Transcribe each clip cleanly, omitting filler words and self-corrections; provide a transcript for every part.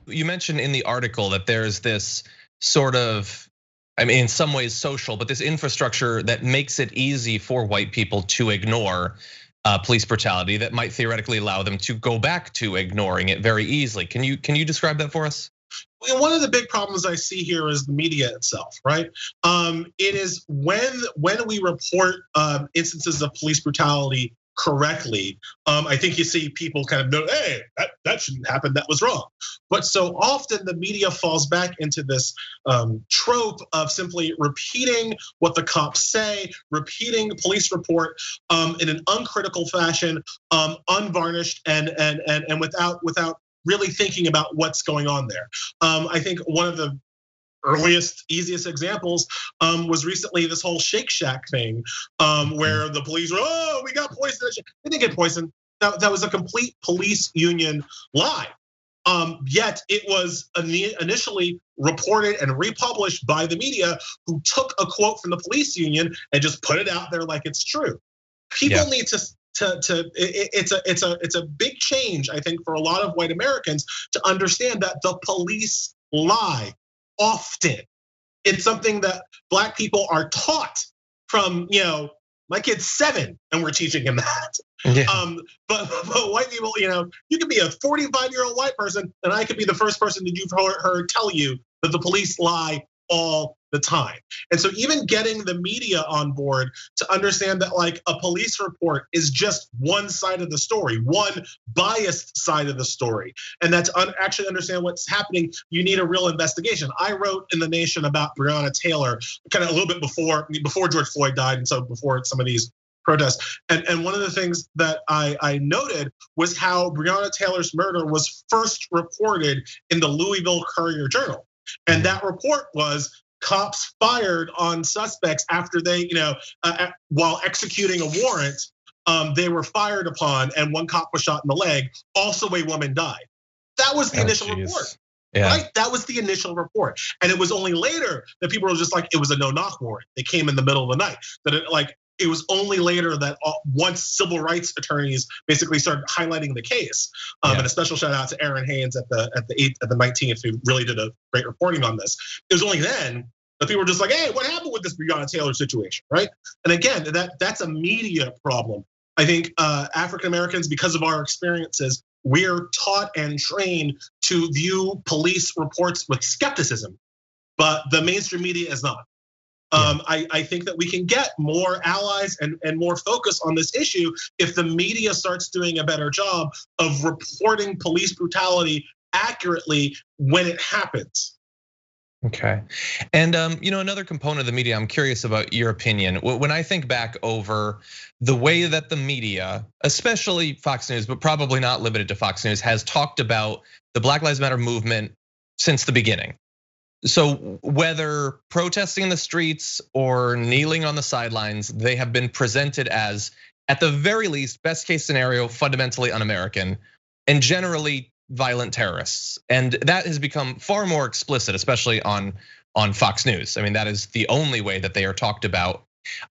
You mentioned in the article that there's this sort of, I mean, in some ways social, but this infrastructure that makes it easy for white people to ignore police brutality that might theoretically allow them to go back to ignoring it very easily. Can you describe that for us? One of the big problems I see here is the media itself, right? It is when we report instances of police brutality correctly, I think you see people kind of know, hey, that shouldn't happen, that was wrong. But so often the media falls back into this trope of simply repeating what the cops say, repeating the police report in an uncritical fashion, unvarnished and without really thinking about what's going on there. I think one of the earliest, easiest examples was recently this whole Shake Shack thing, where the police were, oh, we got poisoned. They didn't get poisoned. That was a complete police union lie. Yet it was initially reported and republished by the media, who took a quote from the police union and just put it out there like it's true. People need to it's a big change, I think, for a lot of white Americans to understand that the police lie often. It's something that Black people are taught from, my kid's 7 and we're teaching him that. Yeah. But white people, you could be a 45-year-old white person and I could be the first person that you've heard tell you that the police lie all the time. And so even getting the media on board to understand that like a police report is just one side of the story, one biased side of the story. And that's actually understand what's happening, you need a real investigation. I wrote in The Nation about Breonna Taylor kind of a little bit before George Floyd died, and so before some of these protests. And one of the things that I noted was how Breonna Taylor's murder was first reported in the Louisville Courier Journal. And that report was cops fired on suspects after they, while executing a warrant, they were fired upon, and one cop was shot in the leg. Also, a woman died. That was the initial report. Yeah. Right? That was the initial report. And it was only later that people were just like, it was a no-knock warrant. They came in the middle of the night. That it was only later that once civil rights attorneys basically started highlighting the case, and a special shout out to Aaron Haynes at the 19th, who really did a great reporting on this. It was only then that people were just like, hey, what happened with this Breonna Taylor situation, right? And again, that's a media problem. I think African Americans, because of our experiences, we're taught and trained to view police reports with skepticism, but the mainstream media is not. I think that we can get more allies and more focus on this issue if the media starts doing a better job of reporting police brutality accurately when it happens. Okay, and another component of the media, I'm curious about your opinion. When I think back over the way that the media, especially Fox News, but probably not limited to Fox News, has talked about the Black Lives Matter movement since the beginning. So whether protesting in the streets or kneeling on the sidelines, they have been presented as, at the very least, best case scenario, fundamentally un-American and generally violent terrorists. And that has become far more explicit, especially on Fox News. I mean, that is the only way that they are talked about.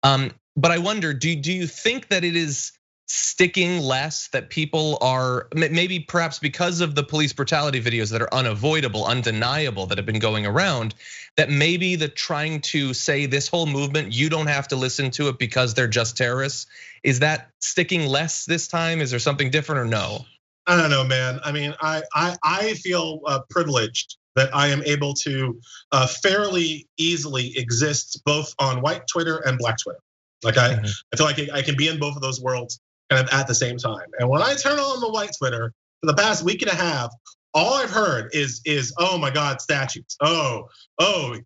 But I wonder, do you think that it is sticking less, that people are maybe perhaps because of the police brutality videos that are unavoidable, undeniable, that have been going around, that maybe the trying to say this whole movement, you don't have to listen to it because they're just terrorists, is that sticking less this time? Is there something different or no? I don't know, man. I mean, I feel privileged that I am able to fairly easily exist both on white Twitter and Black Twitter. Like I feel like I can be in both of those worlds kind of at the same time. And when I turn on the white Twitter for the past week and a half, all I've heard is oh my God, statues. Oh,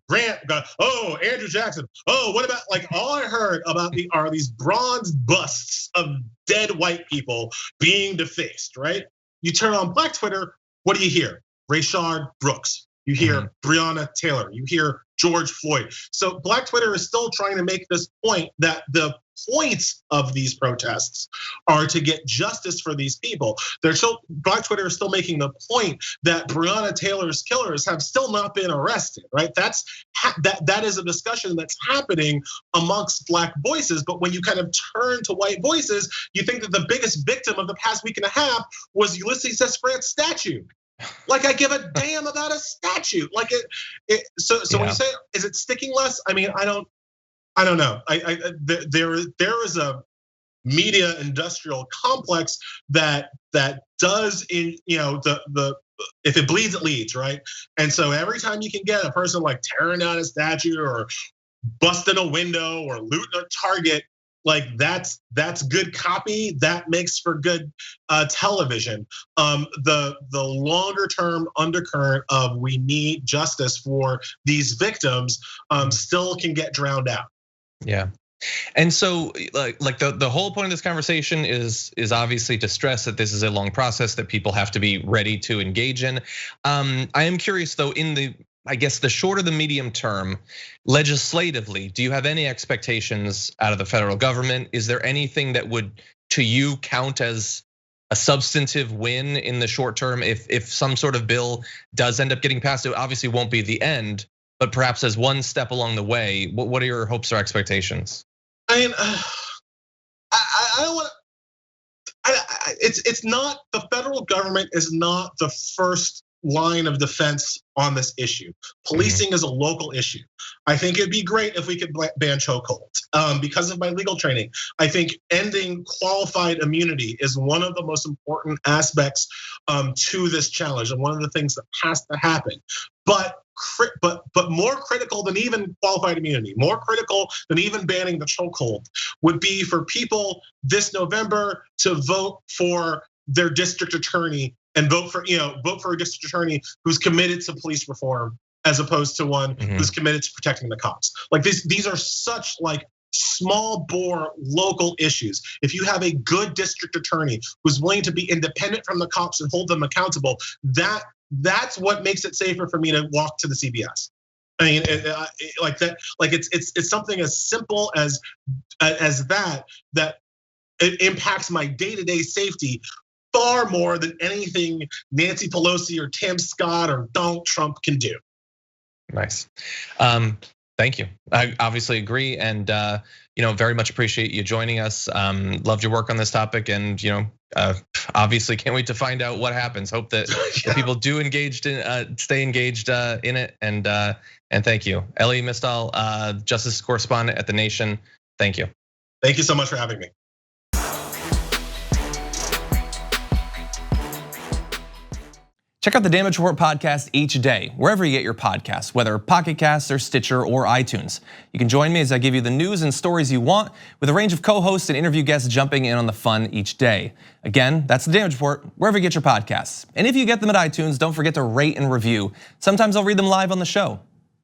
Grant, oh, Andrew Jackson. Oh, what about, like, all I heard about are these bronze busts of dead white people being defaced, right? You turn on Black Twitter, what do you hear? Rayshard Brooks. You hear Breonna Taylor. You hear George Floyd. So Black Twitter is still trying to make this point that the points of these protests are to get justice for these people. Black Twitter is still making the point that Breonna Taylor's killers have still not been arrested, right? That is a discussion that's happening amongst Black voices. But when you kind of turn to white voices, you think that the biggest victim of the past week and a half was Ulysses S. Grant's statue. Like I give a damn about a statue. Like so when you say, is it sticking less? I mean, I don't know. There is a media industrial complex that does the if it bleeds, it leads, right? And so every time you can get a person like tearing down a statue or busting a window or looting a Target, like that's good copy. That makes for good television. The longer term undercurrent of we need justice for these victims still can get drowned out. Yeah. And so like the whole point of this conversation is obviously to stress that this is a long process that people have to be ready to engage in. I am curious though, in the, I guess the shorter the medium term, legislatively, do you have any expectations out of the federal government? Is there anything that would, to you, count as a substantive win in the short term? If some sort of bill does end up getting passed, it obviously won't be the end, but perhaps as one step along the way, what are your hopes or expectations? I mean, I don't want. It's not, the federal government is not the first line of defense on this issue. Policing is a local issue. I think it'd be great if we could ban chokeholds. Because of my legal training, I think ending qualified immunity is one of the most important aspects to this challenge, and one of the things that has to happen. But more critical than even qualified immunity, more critical than even banning the chokehold, would be for people this November to vote for their district attorney and vote for a district attorney who's committed to police reform as opposed to one who's committed to protecting the cops. Like these are such like small bore local issues. If you have a good district attorney who's willing to be independent from the cops and hold them accountable, that's what makes it safer for me to walk to the CVS. I mean, like that, like it's something as simple as that it impacts my day-to-day safety far more than anything Nancy Pelosi or Tim Scott or Donald Trump can do. Nice. Thank you. I obviously agree, and very much appreciate you joining us. Loved your work on this topic, and obviously can't wait to find out what happens. Hope that people do stay engaged in it, and thank you, Elie Mystal, Justice Correspondent at The Nation. Thank you. Thank you so much for having me. Check out the Damage Report podcast each day, wherever you get your podcasts, whether Pocket Casts or Stitcher or iTunes. You can join me as I give you the news and stories you want, with a range of co-hosts and interview guests jumping in on the fun each day. Again, that's the Damage Report, wherever you get your podcasts. And if you get them at iTunes, don't forget to rate and review. Sometimes I'll read them live on the show.